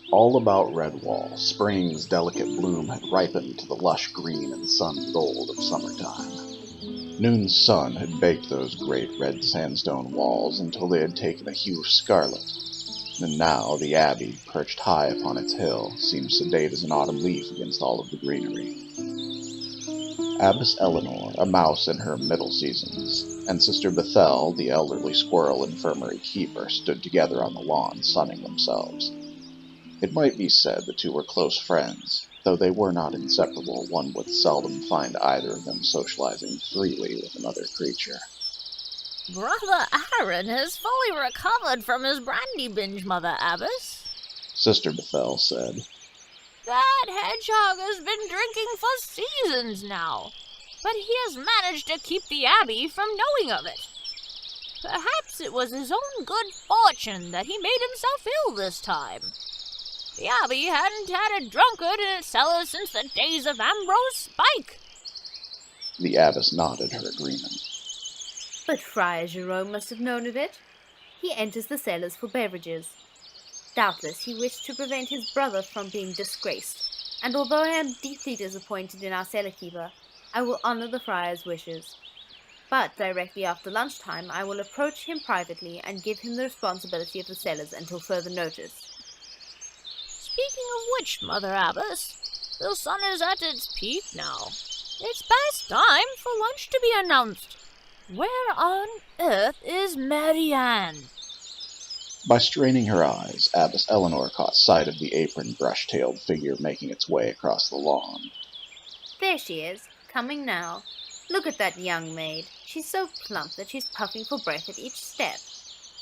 All about Redwall, spring's delicate bloom had ripened to the lush green and sun gold of summertime. Noon's sun had baked those great red sandstone walls until they had taken a hue of scarlet, and now the abbey, perched high upon its hill, seemed sedate as an autumn leaf against all of the greenery. Abbess Elinor, a mouse in her middle seasons, and Sister Bethelle, the elderly squirrel infirmary keeper, stood together on the lawn, sunning themselves. It might be said the two were close friends. Though they were not inseparable, one would seldom find either of them socializing freely with another creature. Brother Aaron has fully recovered from his brandy binge, Mother Abbess, Sister Bethelle said. That hedgehog has been drinking for seasons now, but he has managed to keep the Abbey from knowing of it. Perhaps it was his own good fortune that he made himself ill this time. The Abbey hadn't had a drunkard in its cellars since the days of Ambrose Spike. The abbess nodded her agreement. But Friar Jerome must have known of it. He enters the cellars for beverages. Doubtless he wished to prevent his brother from being disgraced, and although I am deeply disappointed in our cellar keeper, I will honor the friar's wishes. But directly after lunchtime I will approach him privately and give him the responsibility of the cellars until further notice. Speaking of which, Mother Abbess, the sun is at its peak now. It's past time for lunch to be announced. Where on earth is Marianne? By straining her eyes, Abbess Elinor caught sight of the apron brush-tailed figure making its way across the lawn. There she is, coming now. Look at that young maid. She's so plump that she's puffing for breath at each step.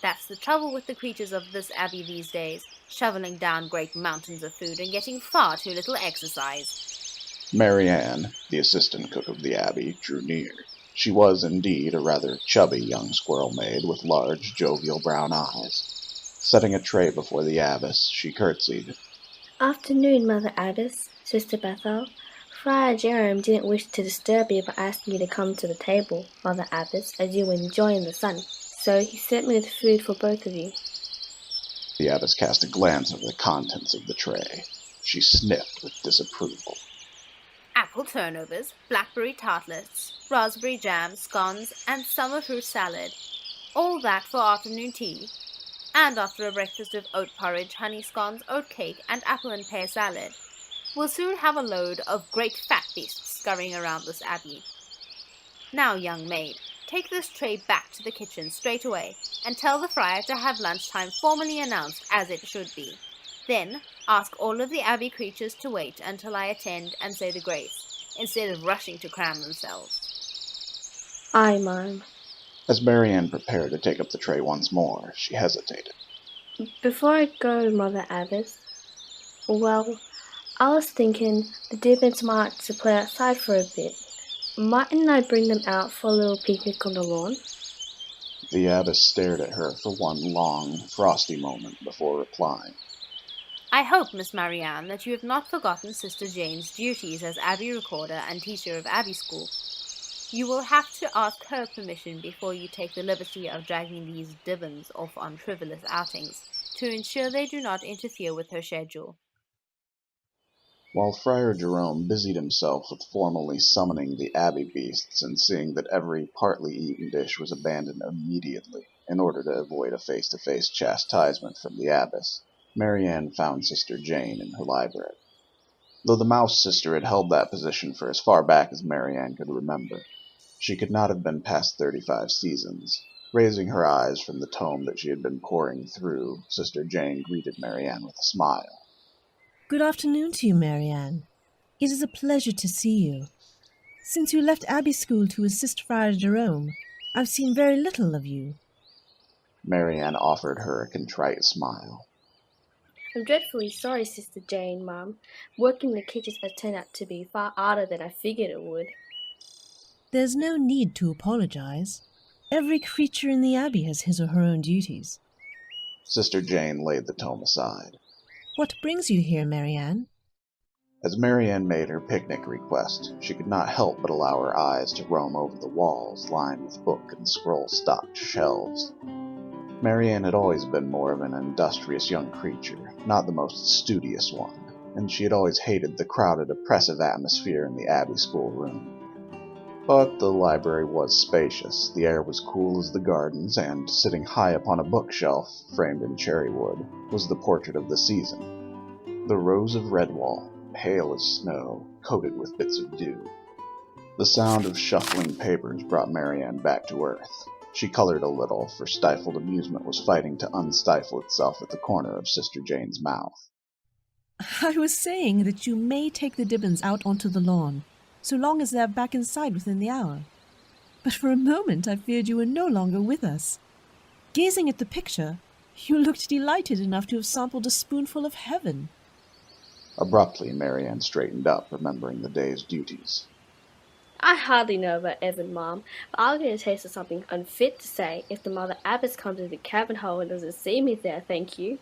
That's the trouble with the creatures of this abbey these days, shoveling down great mountains of food and getting far too little exercise. Marianne, the assistant cook of the abbey, drew near. She was indeed a rather chubby young squirrel maid with large, jovial brown eyes. Setting a tray before the abbess, she curtsied. Afternoon, Mother Abbess, Sister Bethelle. Friar Jerome didn't wish to disturb you by asking you to come to the table, Mother Abbess, as you were enjoying the sun, so he sent me with food for both of you. The abbess cast a glance over the contents of the tray. She sniffed with disapproval. Apple turnovers, blackberry tartlets, raspberry jam, scones, and summer fruit salad. All that for afternoon tea. And after a breakfast of oat porridge, honey scones, oat cake, and apple and pear salad. We'll soon have a load of great fat beasts scurrying around this abbey. Now, young maid, take this tray back to the kitchen straight away, and tell the friar to have lunchtime formally announced as it should be. Then, ask all of the abbey creatures to wait until I attend and say the grace, instead of rushing to cram themselves. Aye, ma'am. As Marianne prepared to take up the tray once more, she hesitated. Before I go, Mother Abbess, well, I was thinking the Dibbins might to play outside for a bit. Mightn't I bring them out for a little picnic on the lawn? The abbess stared at her for one long, frosty moment before replying. I hope, Miss Marianne, that you have not forgotten Sister Jane's duties as Abbey Recorder and teacher of Abbey School. You will have to ask her permission before you take the liberty of dragging these Dibbins off on frivolous outings, to ensure they do not interfere with her schedule. While Friar Jerome busied himself with formally summoning the abbey beasts and seeing that every partly eaten dish was abandoned immediately in order to avoid a face-to-face chastisement from the abbess, Marianne found Sister Jane in her library. Though the mouse sister had held that position for as far back as Marianne could remember, she could not have been past 35 seasons. Raising her eyes from the tome that she had been poring through, Sister Jane greeted Marianne with a smile. Good afternoon to you, Marianne. It is a pleasure to see you. Since you left Abbey School to assist Friar Jerome, I've seen very little of you. Marianne offered her a contrite smile. I'm dreadfully sorry, Sister Jane, Mum. Working in the kitchen has turned out to be far harder than I figured it would. There's no need to apologize. Every creature in the Abbey has his or her own duties. Sister Jane laid the tome aside. What brings you here, Marianne? As Marianne made her picnic request, she could not help but allow her eyes to roam over the walls lined with book and scroll-stocked shelves. Marianne had always been more of an industrious young creature, not the most studious one, and she had always hated the crowded, oppressive atmosphere in the Abbey school room. But the library was spacious, the air was cool as the gardens, and sitting high upon a bookshelf, framed in cherry wood, was the portrait of the season. The Rose of Redwall, pale as snow, coated with bits of dew. The sound of shuffling papers brought Marianne back to earth. She colored a little, for stifled amusement was fighting to unstifle itself at the corner of Sister Jane's mouth. I was saying that you may take the Dibbons out onto the lawn, so long as they are back inside within the hour. But for a moment I feared you were no longer with us. Gazing at the picture, you looked delighted enough to have sampled a spoonful of heaven. Abruptly, Marianne straightened up, remembering the day's duties. I hardly know about Evan, Mom, but I'll get a taste of something unfit to say if the Mother Abbess comes to the cabin hole and doesn't see me there, thank you.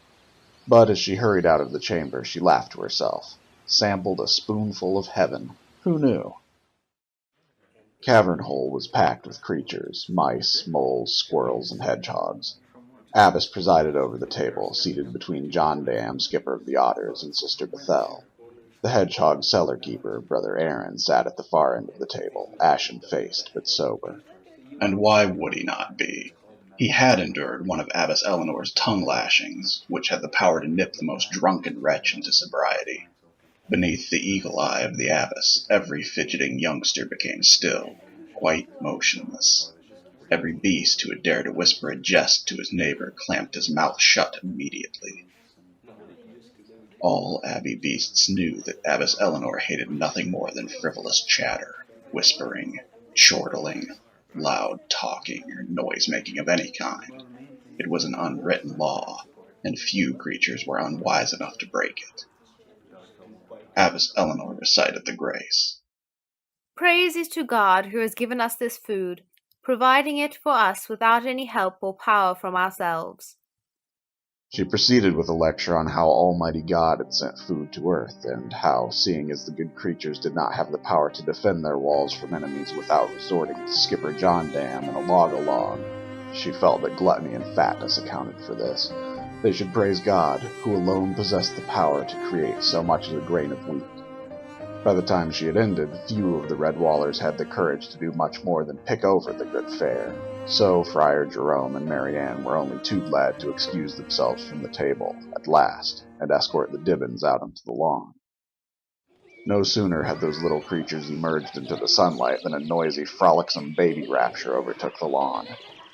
But as she hurried out of the chamber, she laughed to herself. Sampled a spoonful of heaven. Who knew? Cavern Hole was packed with creatures, mice, moles, squirrels, and hedgehogs. Abbess presided over the table, seated between John Dam, skipper of the Otters, and Sister Bethelle. The hedgehog cellar-keeper, Brother Aaron, sat at the far end of the table, ashen-faced but sober. And why would he not be? He had endured one of Abbess Elinor's tongue-lashings, which had the power to nip the most drunken wretch into sobriety. Beneath the eagle eye of the abbess, every fidgeting youngster became still, quite motionless. Every beast who had dared to whisper a jest to his neighbor clamped his mouth shut immediately. All Abbey beasts knew that Abbess Elinor hated nothing more than frivolous chatter, whispering, chortling, loud talking, or noise-making of any kind. It was an unwritten law, and few creatures were unwise enough to break it. Abbess Elinor recited the grace. Praise is to God who has given us this food, providing it for us without any help or power from ourselves. She proceeded with a lecture on how Almighty God had sent food to earth, and how, seeing as the good creatures did not have the power to defend their walls from enemies without resorting to Skipper John Dam and a log-along, she felt that gluttony and fatness accounted for this. They should praise God, who alone possessed the power to create so much as a grain of wheat. By the time she had ended, few of the Redwallers had the courage to do much more than pick over the good fare, so Friar Jerome and Marianne were only too glad to excuse themselves from the table, at last, and escort the Dibbons out onto the lawn. No sooner had those little creatures emerged into the sunlight than a noisy, frolicsome baby rapture overtook the lawn.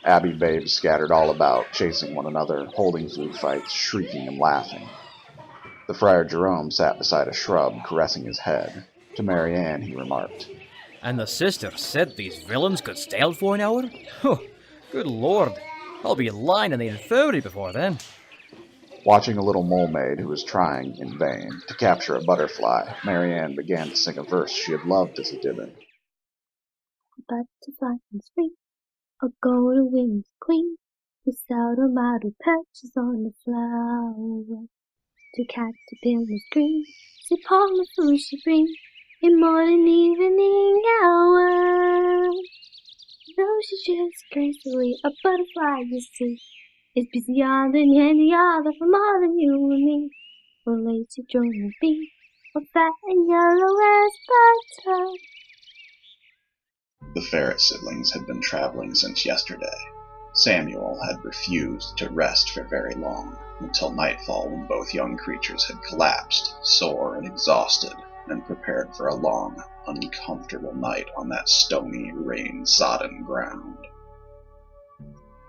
Abbey babes scattered all about, chasing one another, holding food fights, shrieking and laughing. The Friar Jerome sat beside a shrub, caressing his head. To Marianne he remarked, "And the sister said these villains could stay out for an hour? Oh, good Lord, I'll be lying in the infirmary before then." Watching a little mole-maid who was trying, in vain, to capture a butterfly, Marianne began to sing a verse she had loved as a Dibbon. Butterfly in spring, a golden winged queen, the Sauron who perches on the flower. To caterpillars green, see pollen food she brings, in morning, evening hour. Though she drifts gracefully, a butterfly you see, is busier than any other for more than you and me. For lazy drone and bee, or fat and yellow as butter. The ferret siblings had been traveling since yesterday. Samuel had refused to rest for very long, until nightfall when both young creatures had collapsed, sore and exhausted, and prepared for a long, uncomfortable night on that stony, rain-sodden ground.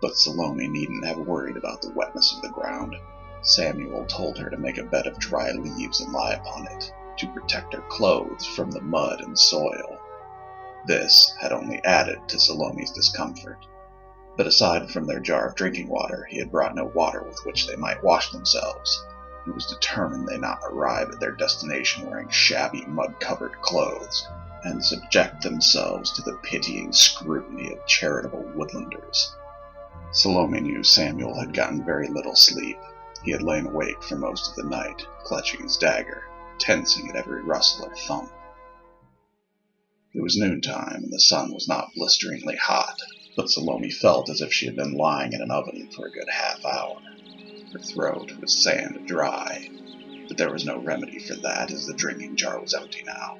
But Salome needn't have worried about the wetness of the ground. Samuel told her to make a bed of dry leaves and lie upon it, to protect her clothes from the mud and soil. This had only added to Salome's discomfort. But aside from their jar of drinking water, he had brought no water with which they might wash themselves. He was determined they not arrive at their destination wearing shabby, mud-covered clothes, and subject themselves to the pitying scrutiny of charitable woodlanders. Salome knew Samuel had gotten very little sleep. He had lain awake for most of the night, clutching his dagger, tensing at every rustle or thump. It was noontime, and the sun was not blisteringly hot. but Salome felt as if she had been lying in an oven for a good half-hour. Her throat was sand dry, but there was no remedy for that as the drinking jar was empty now,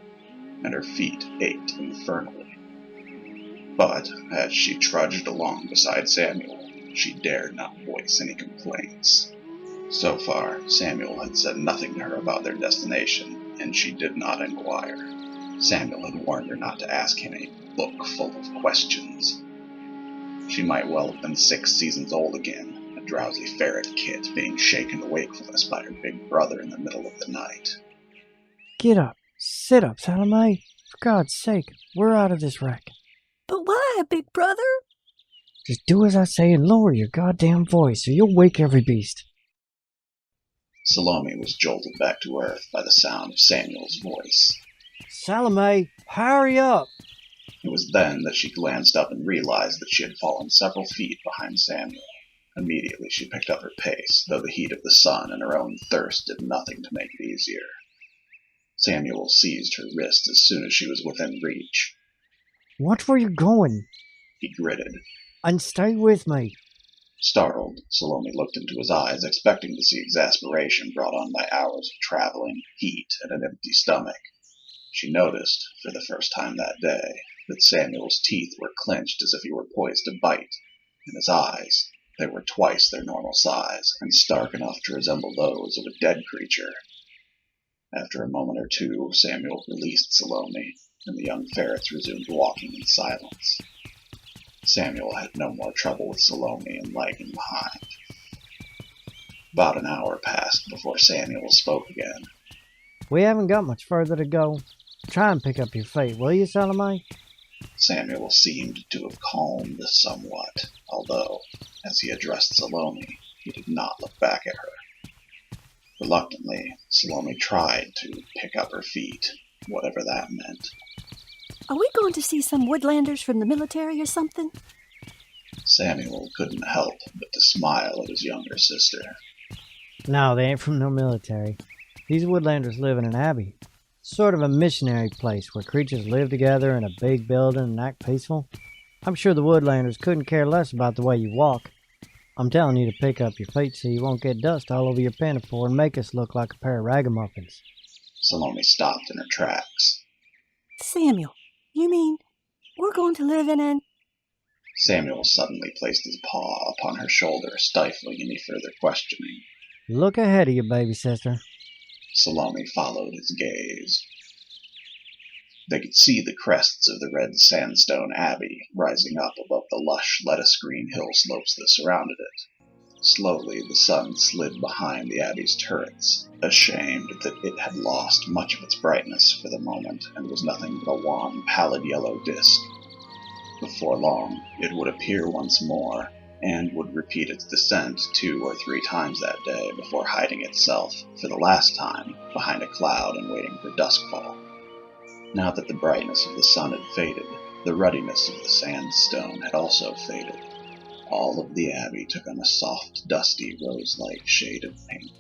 and her feet ached infernally. But as she trudged along beside Samuel, she dared not voice any complaints. So far, Samuel had said nothing to her about their destination, and she did not inquire. Samuel had warned her not to ask him a book full of questions. She might well have been 6 seasons old again, a drowsy ferret kit being shaken to wakefulness by her big brother in the middle of the night. Get up. Sit up, Salome. For God's sake, we're out of this wreck. But why, big brother? Just do as I say and lower your goddamn voice, or you'll wake every beast. Salome was jolted back to earth by the sound of Samuel's voice. Salome, hurry up! It was then that she glanced up and realized that she had fallen several feet behind Samuel. Immediately she picked up her pace, though the heat of the sun and her own thirst did nothing to make it easier. Samuel seized her wrist as soon as she was within reach. Watch where you're going, He gritted. and stay with me. Startled, Salome looked into his eyes, expecting to see exasperation brought on by hours of traveling, heat, and an empty stomach. She noticed, for the first time that day, that Samuel's teeth were clenched as if he were poised to bite, and his eyes, they were twice their normal size, and stark enough to resemble those of a dead creature. After a moment or two, Samuel released Salome, and the young ferrets resumed walking in silence. Samuel had no more trouble with Salome and lagging behind. About an hour passed before Samuel spoke again. We haven't got much further to go. Try and pick up your fate, will you, Salome? Samuel seemed to have calmed somewhat, although, as he addressed Salome, he did not look back at her. Reluctantly, Salome tried to pick up her feet, whatever that meant. Are we going to see some woodlanders from the military or something? Samuel couldn't help but to smile at his younger sister. No, they ain't from no military. These woodlanders live in an abbey. Sort of a missionary place where creatures live together in a big building and act peaceful. I'm sure the woodlanders couldn't care less about the way you walk. I'm telling you to pick up your feet so you won't get dust all over your pinafore and make us look like a pair of ragamuffins. Salome stopped in her tracks. Samuel, you mean we're going to live in an... Samuel suddenly placed his paw upon her shoulder, stifling any further questioning. Look ahead of you, baby sister. Salome followed his gaze. They could see the crests of the red sandstone abbey rising up above the lush lettuce-green hill slopes that surrounded it. Slowly the sun slid behind the abbey's turrets, ashamed that it had lost much of its brightness for the moment and was nothing but a wan, pallid yellow disk. Before long, it would appear once more, and would repeat its descent 2 or 3 times that day before hiding itself, for the last time, behind a cloud and waiting for duskfall. Now that the brightness of the sun had faded, the ruddiness of the sandstone had also faded. All of the abbey took on a soft, dusty, rose-like shade of pink.